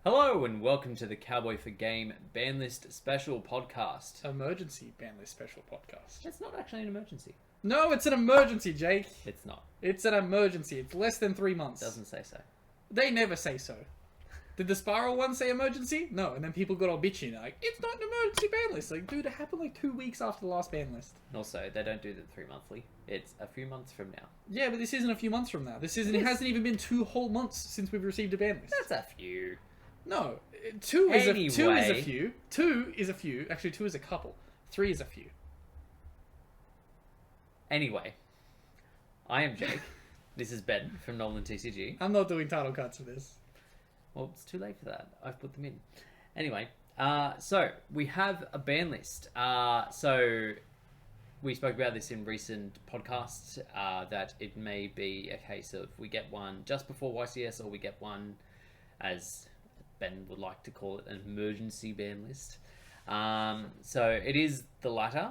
Hello and welcome to the Cowboy for Game Banlist Special Podcast. Emergency Banlist Special Podcast. It's not actually an emergency. No, it's an emergency, Jake. It's not. It's an emergency. It's less than 3 months. Doesn't say so. They never say so. Did the Spiral one say emergency? No, and then people got all bitchy and like, it's not an emergency ban list. Like, dude, it happened like 2 weeks after the last ban list. Also, they don't do the 3 monthly. It's a few months from now. Yeah, but this isn't a few months from now. It hasn't even been 2 whole months since we've received a ban list. That's a few. No, two is a Anyway. few. 2 is a few. Actually, 2 is a couple. 3 is a few. Anyway, I am Jake. This is Ben from NolanTCG. I'm not doing title cards for this. Well, it's too late for that. I've put them in. Anyway, so we have a ban list. So we spoke about this in recent podcasts, that it may be a case of we get one just before YCS or we get one, as Ben would like to call it, an emergency ban list. So it is the latter,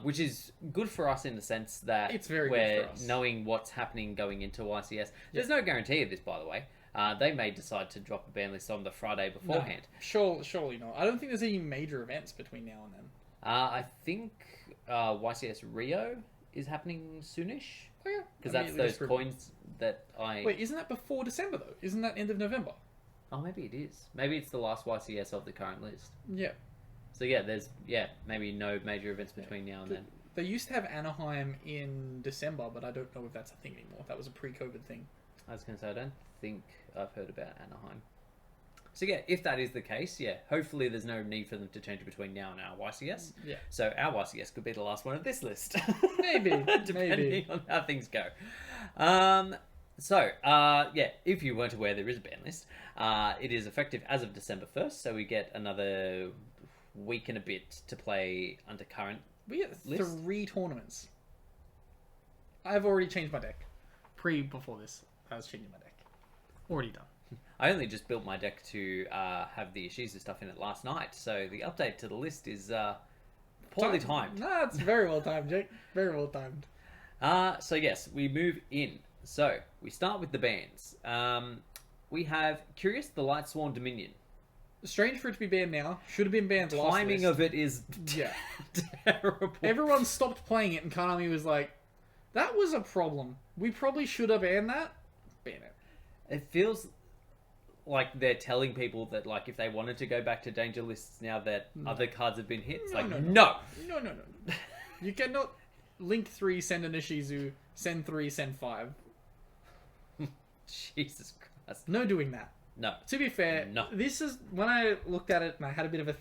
which is good for us in the sense that It's very we're good for us. knowing what's happening going into YCS. There's no guarantee of this, by the way. They may decide to drop a ban list on the Friday beforehand. No, surely not. I don't think there's any major events between now and then. I think YCS Rio is happening soonish. Oh yeah, Because that's those coins that I... Wait, isn't that before December though? Isn't that end of November? Oh, maybe it is. Maybe it's the last YCS of the current list. Yeah. So yeah, there's maybe no major events between now and then. They used to have Anaheim in December, but I don't know if that's a thing anymore. That was a pre-COVID thing. I was going to say, I don't think I've heard about Anaheim. So yeah, if that is the case, yeah, hopefully there's no need for them to change between now and our YCS. Yeah. So our YCS could be the last one of this list. Maybe. Depending on how things go. If you weren't aware, there is a ban list. It is effective as of December 1st, so we get another week and a bit to play under current. We get List? 3 tournaments. I've already changed my deck. Before this, I was changing my deck. Already done. I only just built my deck to have the Ishizu stuff in it last night, so the update to the list is poorly timed. No, it's very well timed, Jake. Very well timed. So yes, we move in. So we start with the bans. We have Curious the Lightsworn Dominion. Strange for it to be banned now. Should have been banned last Timing list. of it is Yeah. terrible. Everyone stopped playing it, and Konami was like, that was a problem. We probably should have banned that. Ban it. It feels like they're telling people that, like, if they wanted to go back to danger lists now that other cards have been hit, it's no. No. You cannot link 3, send an Ishizu, send 3, send 5. Jesus Christ. No doing that. No. To be fair, No. this is, when I looked at it and I had a bit of a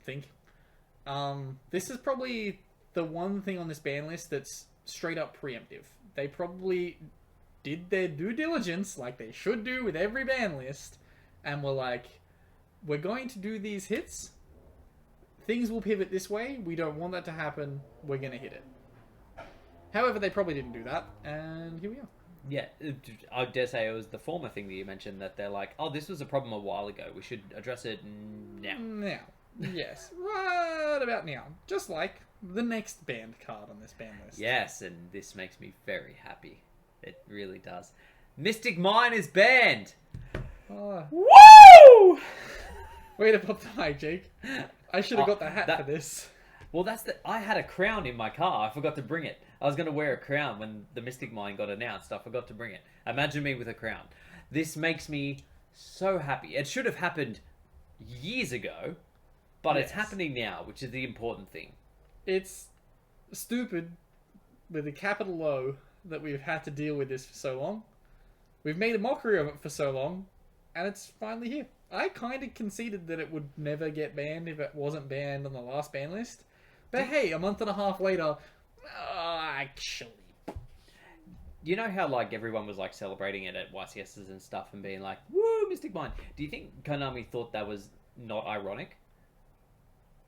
think, this is probably the one thing on this ban list that's straight up preemptive. They probably did their due diligence, like they should do with every ban list, and were like, we're going to do these hits, things will pivot this way, we don't want that to happen, we're going to hit it. However, they probably didn't do that, and here we are. Yeah, I dare say it was the former thing that you mentioned, that they're like, oh, this was a problem a while ago, we should address it now. Now. Yes. Right about now. Just like the next banned card on this ban list. Yes, and this makes me very happy. It really does. Mystic Mine is banned! Oh, Woo! way to pop the mic, Jake. I should have got the hat that- for this. Well, I had a crown in my car. I forgot to bring it. I was going to wear a crown when the Mystic Mine got announced. I forgot to bring it. Imagine me with a crown. This makes me so happy. It should have happened years ago, but it's Yes. happening now, which is the important thing. It's stupid with a capital O that we've had to deal with this for so long. We've made a mockery of it for so long, and it's finally here. I kind of conceded that it would never get banned if it wasn't banned on the last ban list. But hey, a month and a half later, actually. You know how, like, everyone was, like, celebrating it at YCSs and stuff and being like, woo, Mystic Mine. Do you think Konami thought that was not ironic?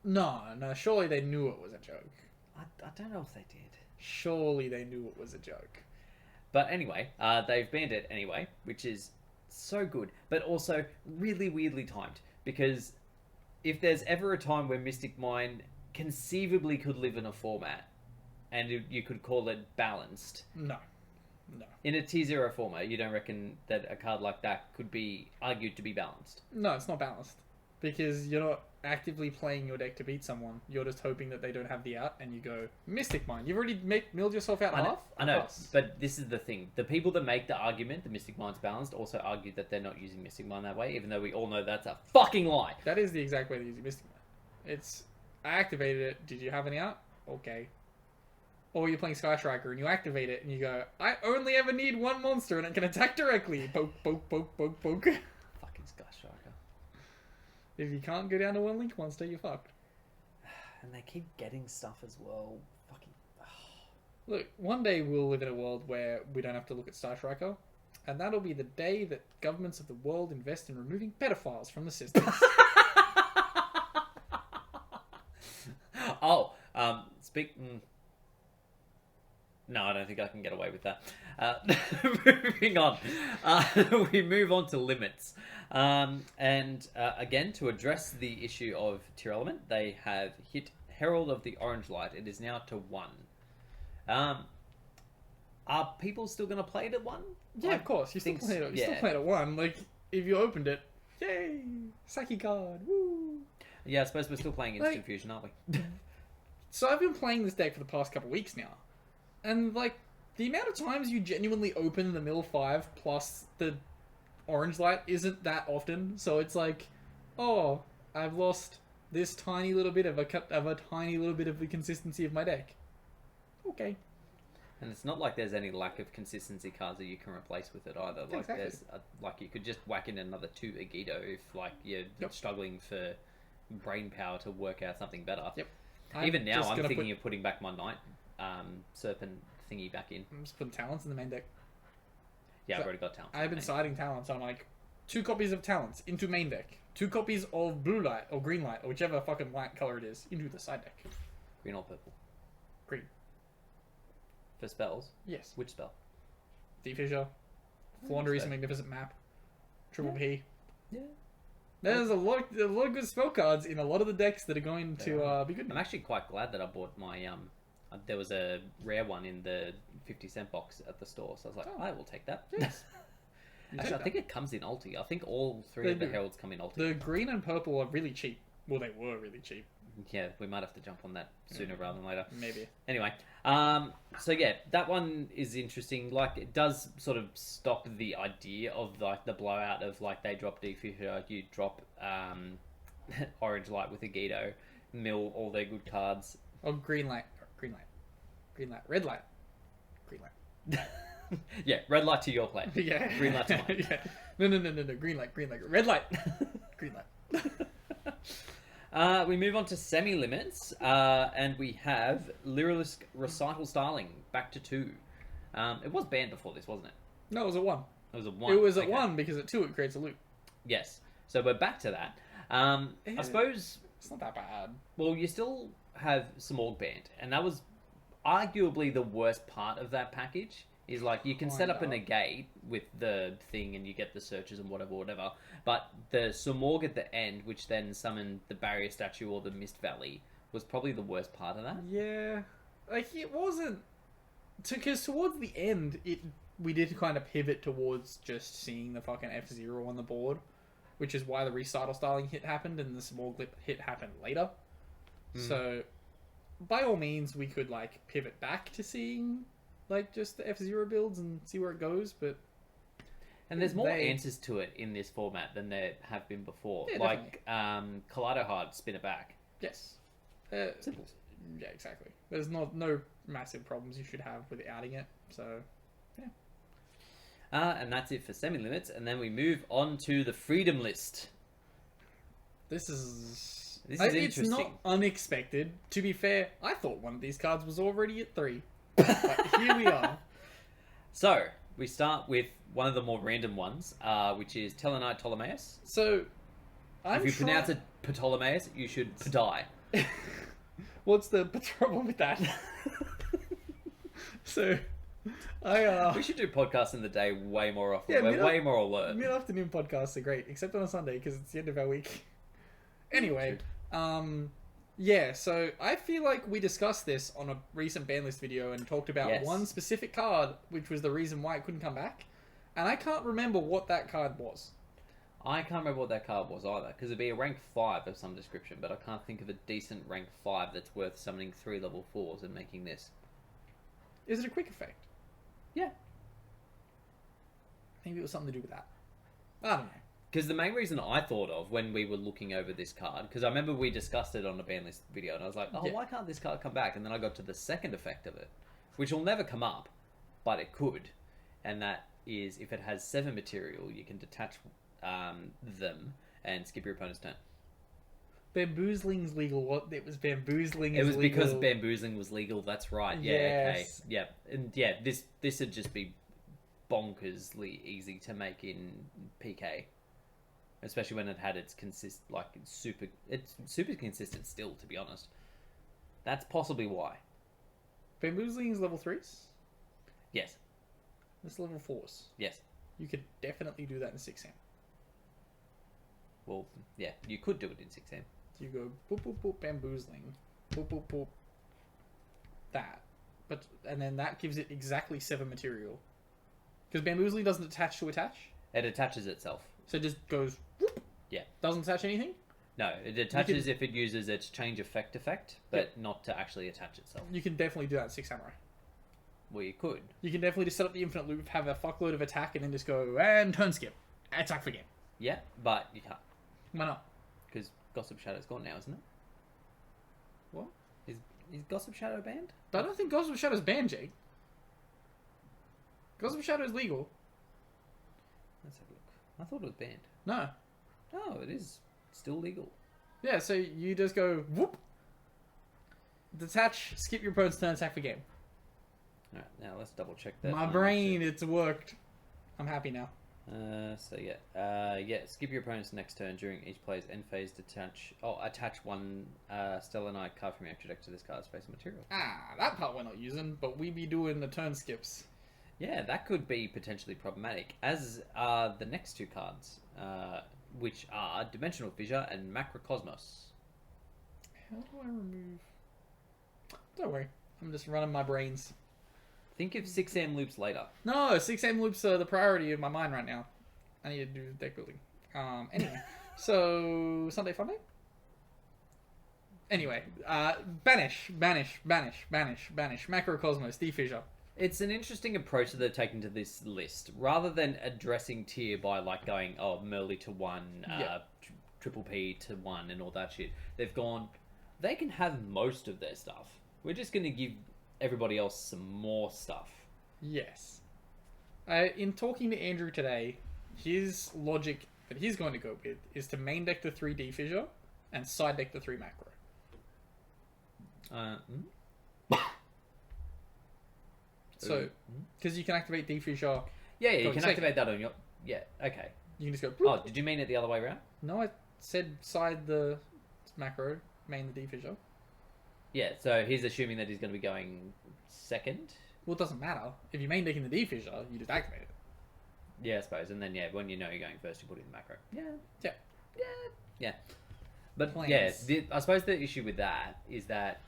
No, surely they knew it was a joke. I don't know if they did. Surely they knew it was a joke. But anyway, they've banned it anyway, which is so good, but also really weirdly timed. Because if there's ever a time where Mystic Mine conceivably could live in a format, and you could call it balanced, No. No. In a T0 format, you don't reckon that a card like that could be argued to be balanced? No, it's not balanced. Because you're not actively playing your deck to beat someone. You're just hoping that they don't have the out, and you go, Mystic Mine. You've already milled yourself out half? I know, but this is the thing. The people that make the argument the Mystic Mine's balanced also argue that they're not using Mystic Mine that way, even though we all know that's a fucking lie. That is the exact way to use Mystic Mine. It's, I activated it. Did you have any out? Okay. Or you're playing Sky Striker and you activate it and you go, I only ever need one monster and it can attack directly. Poke, poke, poke, poke, poke. Fucking Sky Striker. If you can't go down to one Link monster, you're fucked. And they keep getting stuff as well. Fucking. Look, one day we'll live in a world where we don't have to look at Star Striker, and that'll be the day that governments of the world invest in removing pedophiles from the system. Oh, no, I don't think I can get away with that. Moving on. We move on to limits. Again, to address the issue of tier element, they have hit Herald of the Orange Light. It is now to 1. Are people still going to play it at 1? Yeah, of course. You still play it at 1. Like, if you opened it, yay! Saki card, woo! Yeah, I suppose we're still playing Instant Fusion, aren't we? So I've been playing this deck for the past couple weeks now. And, like, the amount of times you genuinely open the mill 5 plus the Orange Light isn't that often. So it's like, oh, I've lost this tiny little bit of a tiny little bit of the consistency of my deck. Okay. And it's not like there's any lack of consistency cards that you can replace with it either. Like Exactly. there's like you could just whack in another 2 Agido if like you're struggling for brain power to work out something better. Yep. Even now, I'm thinking of putting back my Night Serpent thingy back in. I'm just putting Talents in the main deck. Yeah, So I've already got Talents. I've been siding Talents. I'm like, 2 copies of Talents into main deck. 2 copies of Blue Light or Green Light or whichever fucking light color it is into the side deck. Green or purple? Green. For spells? Yes. Which spell? Deep Fissure. Flaundery's Magnificent Map. Triple P. Yeah. There's a lot of good spell cards in a lot of the decks that are going to be good. I'm actually quite glad that I bought my there was a rare one in the 50-cent box at the store, so I was like, I will take that. Yes. Actually, I think it comes in ulti. I think all 3 of the heralds come in ulti. The green and purple are really cheap. Well, they were really cheap. Yeah, we might have to jump on that sooner rather than later. Maybe. Anyway, so yeah, that one is interesting. Like, it does sort of stop the idea of like the blowout of like they drop Defisher, you drop Orange Light with a Agido, mill all their good cards. Oh, Green Light, Red Light, Green Light. Yeah, red light to your play. Yeah. Green light to mine. Yeah. No. Green light. Red light. Green light. We move on to semi-limits, and we have Lyrilisk Recital Starling back to 2. It was banned before this, wasn't it? No, it was a 1. It was a 1. It was a 1 because at 2 it creates a loop. Yes. So we're back to that. I suppose... It's not that bad. Well, you still have Samorg banned, and that was arguably the worst part of that package. Is like you can set up a negate with the thing and you get the searches and whatever. But the Samorg at the end, which then summoned the Barrier Statue or the Mist Valley, was probably the worst part of that. Yeah. Like, it wasn't... Because towards the end, we did kind of pivot towards just seeing the fucking F-Zero on the board, which is why the Recital Starling hit happened and the Samorg hit happened later. So, by all means, we could, like, pivot back to seeing... like just the F-Zero builds and see where it goes, but and there's more answers to it in this format than there have been before. Yeah, like Kaleido Hard, spin it back. Yes, Simple. Yeah, exactly. There's no massive problems you should have with outing it. So yeah. And that's it for semi-limits, and then we move on to the Freedom List. This is interesting. It's not unexpected. To be fair, I thought one of these cards was already at 3. But here we are. So, we start with one of the more random ones, which is Telenite Ptolemaeus. So, if you pronounce it Ptolemaeus, you should die. What's the problem with that? So, we should do podcasts in the day way more often. Yeah, we're way more alert. Mid-afternoon podcasts are great, except on a Sunday, because it's the end of our week. Anyway, Yeah, so I feel like we discussed this on a recent Banlist video and talked about Yes. one specific card, which was the reason why it couldn't come back. And I can't remember what that card was. I can't remember what that card was either, because it'd be a rank 5 of some description, but I can't think of a decent rank 5 that's worth summoning 3 level 4s and making this. Is it a quick effect? Yeah. Maybe it was something to do with that. I don't know. Because the main reason I thought of when we were looking over this card, because I remember we discussed it on the Banlist video, and I was like, oh, Yeah. why can't this card come back? And then I got to the second effect of it, which will never come up, but it could. And that is, if it has 7 material, you can detach them and skip your opponent's turn. Bamboozling's legal. What? It was bamboozling. It was legal. because bamboozling was legal. That's right. Yeah. Yes. Okay. Yeah. And yeah, this would just be bonkersly easy to make in PK, especially when it had its it's super consistent still. To be honest, that's possibly why. Bamboozling is level 3s. Yes. It's level 4s. Yes. You could definitely do that in 6M. Well, yeah, you could do it in 6M. You go boop boop boop bamboozling, boop boop boop. That, and then that gives it exactly 7 material. Because bamboozling doesn't attach to attach, It attaches itself. so it just goes. Whoop, Yeah. doesn't attach anything. No, it attaches if it uses its change effect, but not to actually attach itself. You can definitely do that in 6 Samurai. Well, you could. You can definitely just set up the infinite loop, have a fuckload of attack, and then just go and turn skip, attack for game. Yeah, but you can't. Why not? Because Gossip Shadow's gone now, isn't it? What? Is Gossip Shadow banned? But I don't think Gossip Shadow's banned, Jake. Gossip Shadow is legal. Let's have a look. I thought it was banned. No. No, it is still legal. Yeah, so you just go whoop, detach, skip your opponent's turn, attack for game. Alright, now let's double check that. My brain, it's worked. I'm happy now. Skip your opponent's next turn during each player's end phase. Attach one Stellar Knight card from your extra deck to this card's face material. That part we're not using, but we be doing the turn skips. Yeah, that could be potentially problematic, as are the next 2 cards, which are Dimensional Fissure and Macrocosmos. How do I remove... Don't worry, I'm just running my brains. Think of 6M loops later. No, 6M loops are the priority of my mind right now. I need to do deck building. Anyway, so Sunday Funday? Anyway, banish, Macrocosmos, defissure. It's an interesting approach that they've taken to this list. Rather than addressing tier by like going, Merly to 1, Triple P to 1 and all that shit, they've gone, they can have most of their stuff. We're just going to give everybody else some more stuff. Yes. In talking to Andrew today, his logic that he's going to go with is to main deck the 3 defissure and side deck the 3 macro. So, because you can activate defissure. Yeah, you can activate that on your... Yeah, okay. You can just go... Oh, did you mean it the other way around? No, I said side the macro, main the defissure. Yeah, so he's assuming that he's going to be going second? Well, it doesn't matter. If you're main decking the defissure, you just activate it. Yeah, I suppose. And then, when you know you're going first, you put it in the macro. Yeah. But, Plans. I suppose the issue with that is that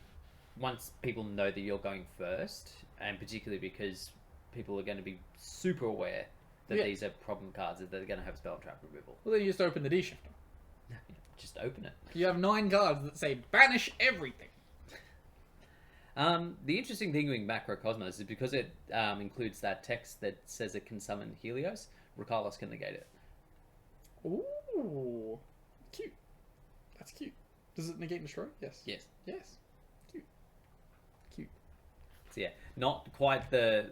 once people know that you're going first, and particularly because people are going to be super aware that these are problem cards, that they're going to have spell trap removal. Well, then you just open the D-shifter. Just open it. You have 9 cards that say banish everything. The interesting thing with Macrocosmos is because it includes that text that says it can summon Helios, Regalis can negate it. Ooh. Cute. That's cute. Does it negate and destroy? Yes. Yes. Yes. Cute. So yeah, not quite the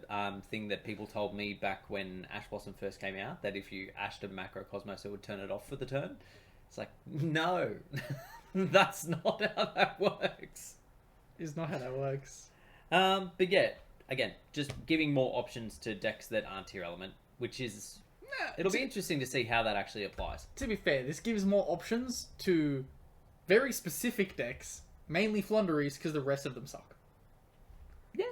thing that people told me back when Ash Blossom first came out, that if you ashed a Macrocosmos, it would turn it off for the turn. It's like, no, that's not how that works. Is not how that works. But yeah, again, just giving more options to decks that aren't tier element, which is... It'll be interesting to see how that actually applies. To be fair, this gives more options to very specific decks, mainly Flunderies, because the rest of them suck. Yeah.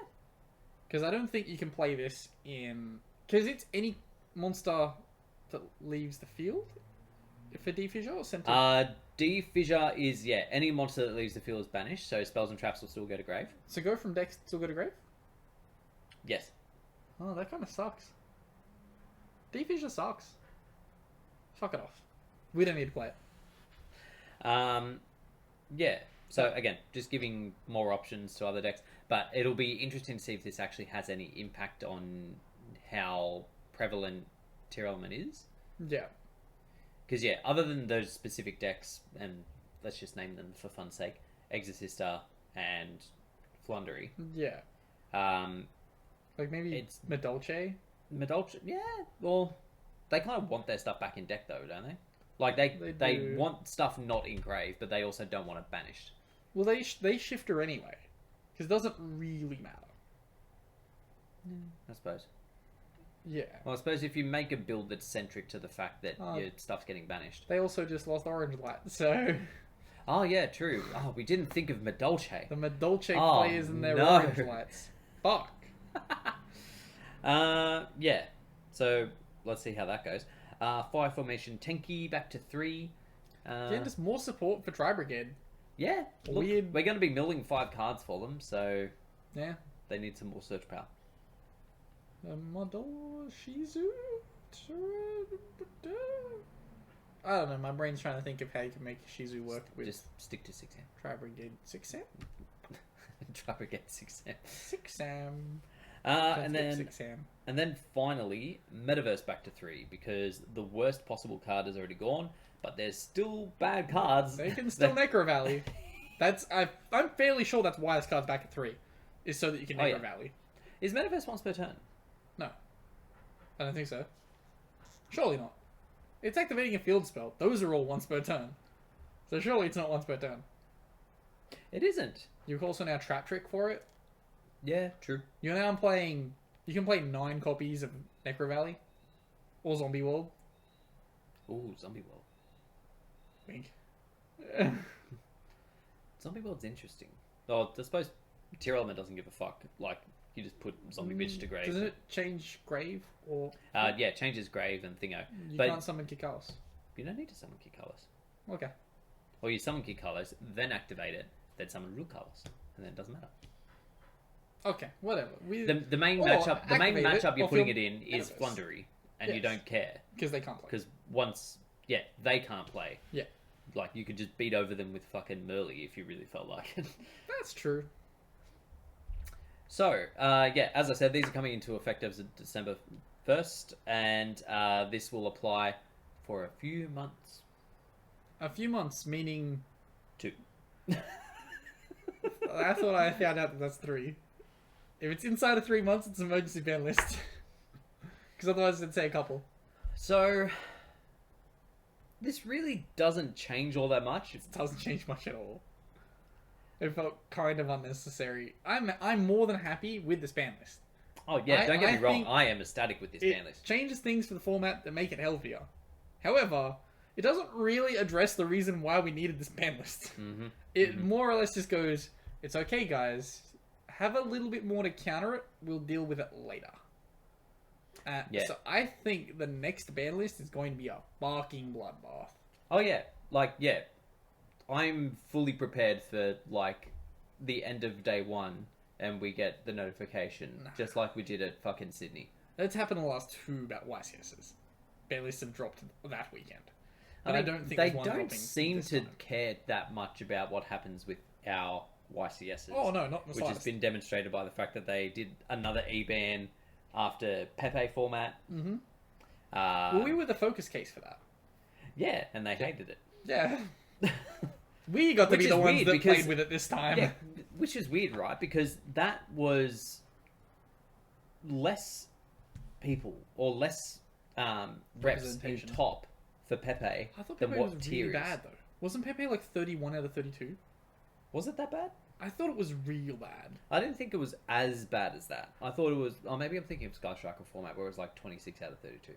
Because I don't think you can play this in... Because it's any monster that leaves the field? For defissure or center? Defissure is, yeah, any monster that leaves the field is banished, so spells and traps will still go to grave. So go from deck still go to grave? Yes. Oh, that kind of sucks. Defissure sucks. Fuck it off. We don't need to play it. Yeah. So again, just giving more options to other decks, but it'll be interesting to see if this actually has any impact on how prevalent Tier Element is. Yeah. Because yeah, other than those specific decks, and let's just name them for fun's sake, Exorcista and Flundery. Yeah. Like maybe it's Medolce? Medolce, yeah. Well, they kind of want their stuff back in deck though, don't they? Like they want stuff not in grave, but they also don't want it banished. Well, they shift her anyway, because it doesn't really matter. I suppose. Yeah. Well, I suppose if you make a build that's centric to the fact that your stuff's getting banished. They also just lost Orange Light, so... Oh, yeah, true. Oh, we didn't think of Medolce. The Medolce players and their no. Orange Lights. Fuck. Yeah. So, let's see how that goes. Fire Formation Tenki back to 3. Yeah, just more support for Tri Brigade. Yeah. Look, Weird. we're going to be milling 5 cards for them, so... Yeah. They need some more search power. Shizu? I don't know, my brain's trying to think of how you can make Shizu work with... Just stick to 6 Sam. Tri Brigade 6 Sam? Try to get 6 Sam. 6 Sam. And then 6 Sam. And then finally, Metaverse back to 3, because the worst possible card is already gone, but there's still bad cards. They can still Necro Valley. I'm fairly sure that's why this card's back at 3, is so that you can Necro Valley. Is Metaverse once per turn? No. I don't think so. Surely not. It's activating a field spell. Those are all once per turn. So surely it's not once per turn. It isn't. You can also now Trap Trick for it. Yeah, true. You're now playing... You can play 9 copies of Necro Valley. Or Zombie World. Ooh, Zombie World. Wink. Zombie World's interesting. Oh, I suppose Tier Element doesn't give a fuck. Like, you just put Zombie Bitch to grave. Doesn't it change Grave? Or yeah, changes grave and thingo. You but can't summon Kikalas. You don't need to summon Kikalas. Okay. Or you summon Kikalas, then activate it, then summon real colors, and then it doesn't matter. Okay, whatever. The main matchup you're putting it in is Flundery, and you don't care because they can't play. Because they can't play. Yeah. Like you could just beat over them with fucking Merly if you really felt like it. That's true. So, as I said, these are coming into effect as of December 1st, and this will apply for a few months. A few months, meaning... 2. I thought I found out that that's 3. If it's inside of 3 months, it's an emergency ban list. Because otherwise it'd say a couple. So, this really doesn't change all that much. It doesn't change much at all. It felt kind of unnecessary. I'm more than happy with this ban list. Oh yeah, don't get me wrong. I am ecstatic with this ban list. It changes things for the format that make it healthier. However, it doesn't really address the reason why we needed this ban list. It more or less just goes, it's okay guys, have a little bit more to counter it, we'll deal with it later. So I think the next ban list is going to be a barking bloodbath. Oh yeah, I'm fully prepared for like the end of day 1 and we get the notification just like we did at fucking Sydney. That's happened in the last 2 YCSs. Ban lists have dropped that weekend. But I don't think they don't seem to care that much about what happens with our YCSs. Oh no, not in the which has been demonstrated by the fact that they did another E-ban after Pepe format. Well, we were the focus case for that. Yeah, and they hated it. Yeah. We got to be the ones that played with it this time. Yeah, which is weird, right? Because that was less people or less reps in top for Pepe I thought than Pepe what was tier really bad though. Wasn't Pepe like 31 out of 32? Was it that bad? I thought it was real bad. I didn't think it was as bad as that. I thought it was... Oh, maybe I'm thinking of Sky Striker format where it was like 26 out of 32.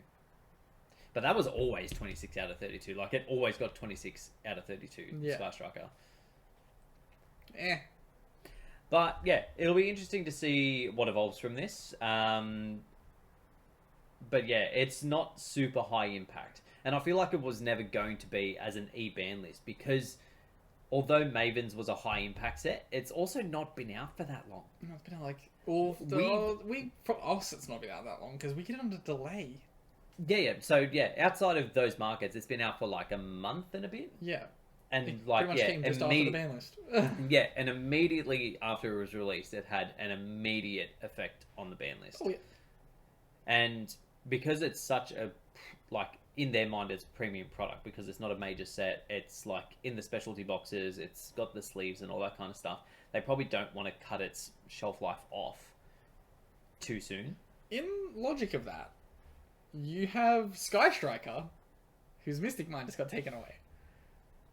But that was always 26 out of 32. Like, it always got 26 out of 32, Sky Striker. But, yeah, it'll be interesting to see what evolves from this. But, yeah, it's not super high impact. And I feel like it was never going to be as an E-ban list because although Maven's was a high impact set, it's also not been out for that long. No, it's been like for us, it's not been out that long because we get it under delay. Yeah. So outside of those markets, it's been out for like a month and a bit. Yeah, And it like pretty much came just after the ban list. yeah, and immediately after it was released, it had an immediate effect on the ban list. Oh yeah. And because it's such a like in their mind it's a premium product because it's not a major set, it's like in the specialty boxes, it's got the sleeves and all that kind of stuff, they probably don't want to cut its shelf life off too soon. In logic of that, you have Sky Striker, whose Mystic Mine just got taken away.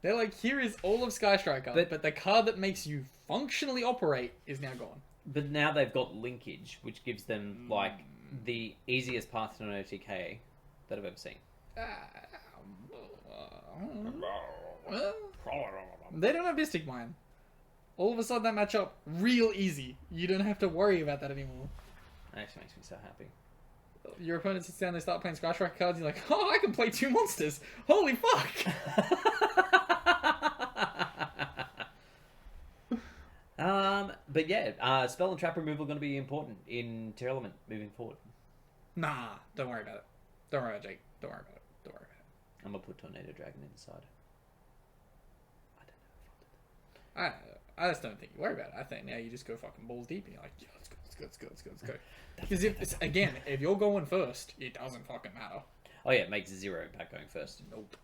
They're like, here is all of Sky Striker, but the card that makes you functionally operate is now gone. But now they've got linkage, which gives them like the easiest path to an OTK that I've ever seen. They don't have Mystic Mine. All of a sudden that matchup real easy. You don't have to worry about that anymore. That actually makes me so happy. Your opponent sits down, they start playing Sky Striker cards, you're like, oh, I can play 2 monsters. Holy fuck! But yeah, spell and trap removal going to be important in Tier Element moving forward. Nah, don't worry about it. Don't worry about it, Jake. Don't worry about it. Don't worry about it. I'm going to put Tornado Dragon inside. I just don't think you worry about it. I think now you just go fucking balls deep and you're like, yeah, let's go. Because if you're going first, it doesn't fucking matter. Oh yeah, it makes 0 impact going first. Nope.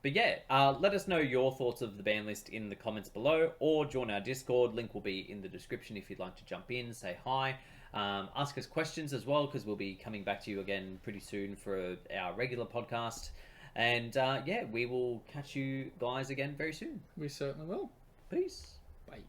But yeah, let us know your thoughts of the ban list in the comments below, or join our Discord. Link will be in the description if you'd like to jump in, say hi. Ask us questions as well, because we'll be coming back to you again pretty soon for our regular podcast. And yeah, we will catch you guys again very soon. We certainly will. Peace. Bye.